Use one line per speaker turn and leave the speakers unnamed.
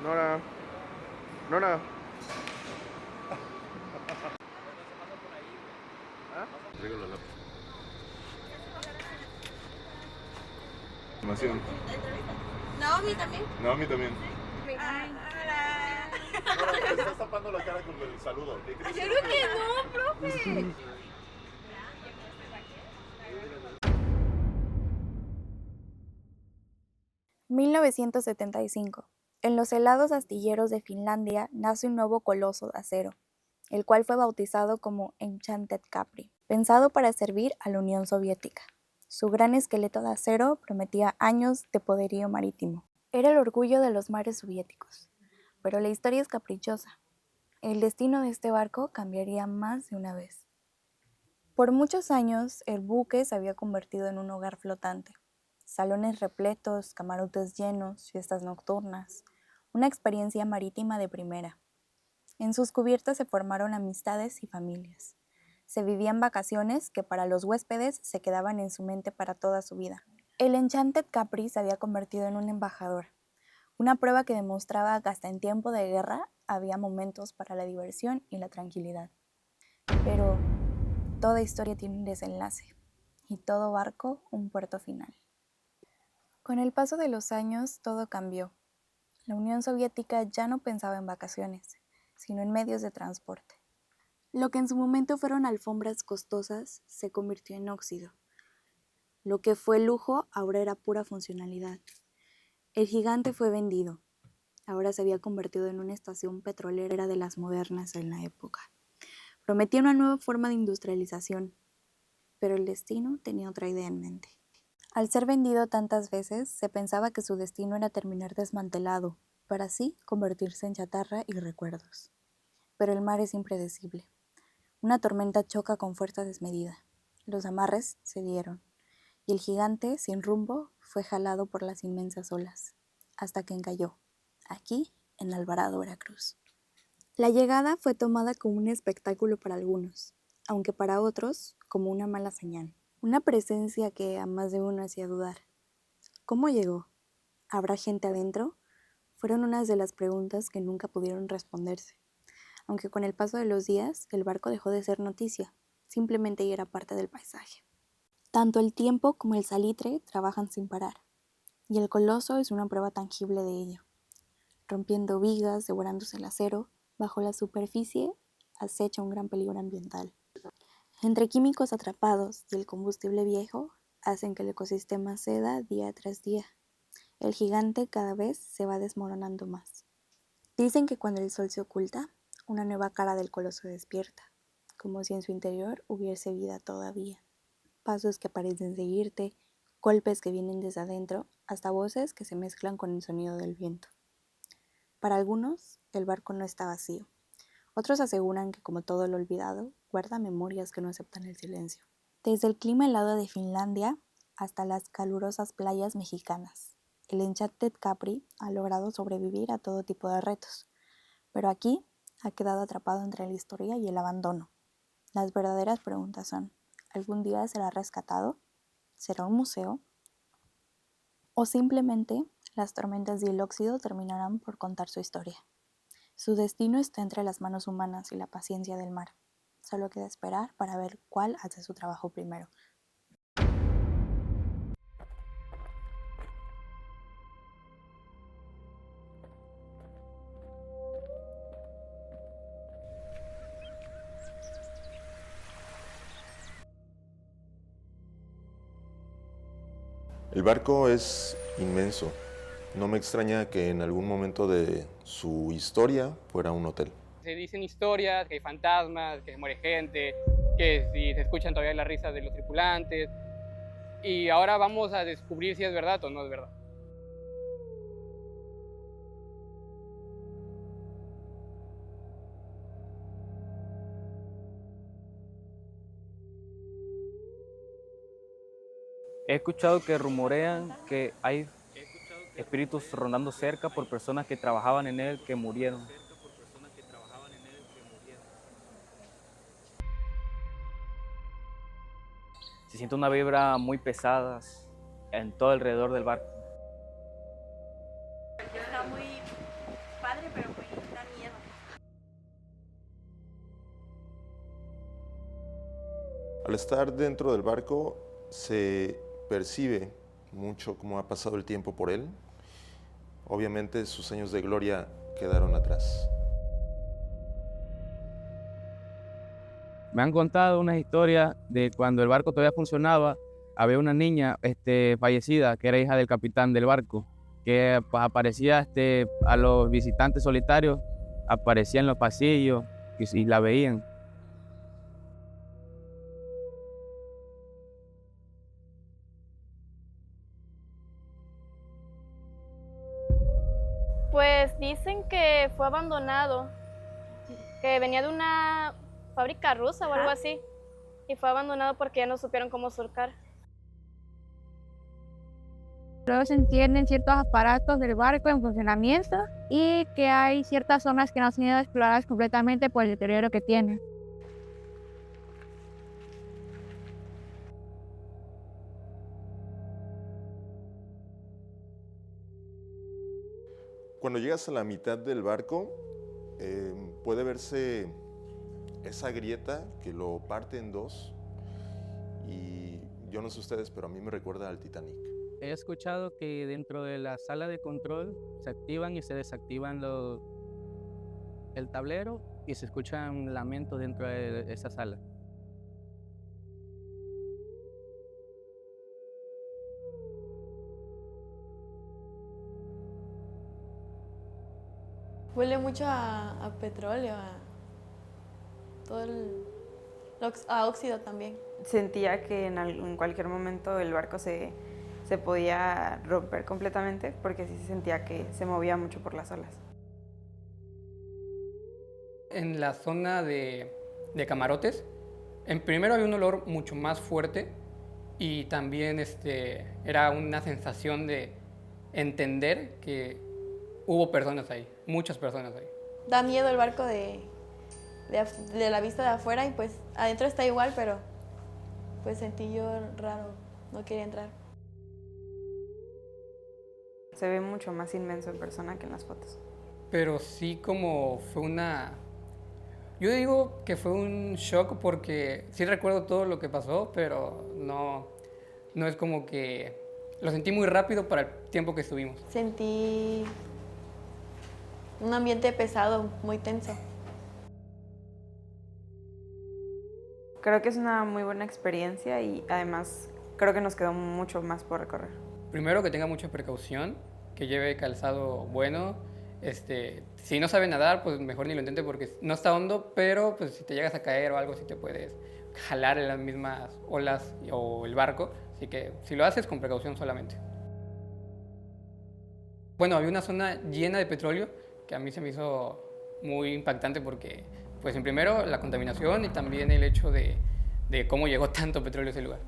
Nora, Nora. ¿Ah? Traigo la lápiz. Información.
Naomi también.
Naomi también.
Hola.
Nora, te estás tapando la cara con el saludo. ¿Qué crees?
Yo creo que no, profe.
1975. En los helados astilleros de Finlandia nace un nuevo coloso de acero, el cual fue bautizado como Enchanted Capri, pensado para servir a la Unión Soviética. Su gran esqueleto de acero prometía años de poderío marítimo. Era el orgullo de los mares soviéticos, pero la historia es caprichosa. El destino de este barco cambiaría más de una vez. Por muchos años, el buque se había convertido en un hogar flotante. Salones repletos, camarotes llenos, fiestas nocturnas, una experiencia marítima de primera. En sus cubiertas se formaron amistades y familias. Se vivían vacaciones que para los huéspedes se quedaban en su mente para toda su vida. El Enchanted Capri se había convertido en un embajador, una prueba que demostraba que hasta en tiempo de guerra había momentos para la diversión y la tranquilidad. Pero toda historia tiene un desenlace y todo barco un puerto final. Con el paso de los años, todo cambió. La Unión Soviética ya no pensaba en vacaciones, sino en medios de transporte. Lo que en su momento fueron alfombras costosas se convirtió en óxido. Lo que fue lujo ahora era pura funcionalidad. El gigante fue vendido. Ahora se había convertido en una estación petrolera de las modernas en la época. Prometía una nueva forma de industrialización, pero el destino tenía otra idea en mente. Al ser vendido tantas veces, se pensaba que su destino era terminar desmantelado, para así convertirse en chatarra y recuerdos. Pero el mar es impredecible. Una tormenta choca con fuerza desmedida. Los amarres se dieron, y el gigante, sin rumbo, fue jalado por las inmensas olas, hasta que encalló, aquí, en Alvarado, Veracruz. La llegada fue tomada como un espectáculo para algunos, aunque para otros como una mala señal. Una presencia que a más de uno hacía dudar. ¿Cómo llegó? ¿Habrá gente adentro? Fueron unas de las preguntas que nunca pudieron responderse. Aunque con el paso de los días, el barco dejó de ser noticia, simplemente era parte del paisaje. Tanto el tiempo como el salitre trabajan sin parar, y el coloso es una prueba tangible de ello. Rompiendo vigas, devorándose el acero, bajo la superficie acecha un gran peligro ambiental. Entre químicos atrapados y el combustible viejo hacen que el ecosistema ceda día tras día. El gigante cada vez se va desmoronando más. Dicen que cuando el sol se oculta, una nueva cara del coloso despierta, como si en su interior hubiese vida todavía. Pasos que parecen seguirte, golpes que vienen desde adentro, hasta voces que se mezclan con el sonido del viento. Para algunos, el barco no está vacío. Otros aseguran que, como todo lo olvidado, guarda memorias que no aceptan el silencio. Desde el clima helado de Finlandia hasta las calurosas playas mexicanas, el Enchanted Capri ha logrado sobrevivir a todo tipo de retos, pero aquí ha quedado atrapado entre la historia y el abandono. Las verdaderas preguntas son: ¿algún día será rescatado? ¿Será un museo? ¿O simplemente las tormentas y el óxido terminarán por contar su historia? Su destino está entre las manos humanas y la paciencia del mar. Solo queda esperar para ver cuál hace su trabajo primero.
El barco es inmenso. No me extraña que en algún momento de su historia fuera un hotel.
Se dicen historias, que hay fantasmas, que muere gente, que si se escuchan todavía las risas de los tripulantes. Y ahora vamos a descubrir si es verdad o no es verdad.
He escuchado que rumorean que hay espíritus rondando cerca por personas que trabajaban en él que murieron. Se siente una vibra muy pesada en todo alrededor del barco.
Está muy
Al estar dentro del barco se percibe mucho cómo ha pasado el tiempo por él. Obviamente sus años de gloria quedaron atrás.
Me han contado unas historias de cuando el barco todavía funcionaba, había una niña fallecida que era hija del capitán del barco, que pues, aparecía a los visitantes solitarios, aparecía en los pasillos y la veían.
Pues dicen que fue abandonado, que venía de una fábrica rusa o algo así, y fue abandonado porque ya no supieron cómo surcar.
Luego se entienden ciertos aparatos del barco en funcionamiento y que hay ciertas zonas que no han sido exploradas completamente por el deterioro que tiene.
Cuando llegas a la mitad del barco, puede verse esa grieta que lo parte en dos. Y yo no sé ustedes, pero a mí me recuerda al Titanic.
He escuchado que dentro de la sala de control se activan y se desactivan el tablero y se escuchan lamentos dentro de esa sala.
Huele mucho a petróleo, a óxido también.
Sentía que en cualquier momento el barco se podía romper completamente porque sí se sentía que se movía mucho por las olas.
En la zona de camarotes, primero había un olor mucho más fuerte y también era una sensación de entender que hubo personas ahí, muchas personas ahí.
Da miedo el barco de la vista de afuera y pues adentro está igual, pero pues sentí yo raro, no quería entrar.
Se ve mucho más inmenso en persona que en las fotos.
Pero sí como fue yo digo que fue un shock porque sí recuerdo todo lo que pasó, pero no es como que lo sentí muy rápido para el tiempo que estuvimos.
Sentí un ambiente pesado, muy tenso.
Creo que es una muy buena experiencia y además creo que nos quedó mucho más por recorrer.
Primero que tenga mucha precaución, que lleve calzado bueno. Si no sabe nadar, pues mejor ni lo intente porque no está hondo, pero pues si te llegas a caer o algo, sí te puedes jalar en las mismas olas o el barco. Así que si lo haces, con precaución solamente. Bueno, había una zona llena de petróleo que a mí se me hizo muy impactante porque, pues en primero, la contaminación y también el hecho de cómo llegó tanto petróleo a ese lugar.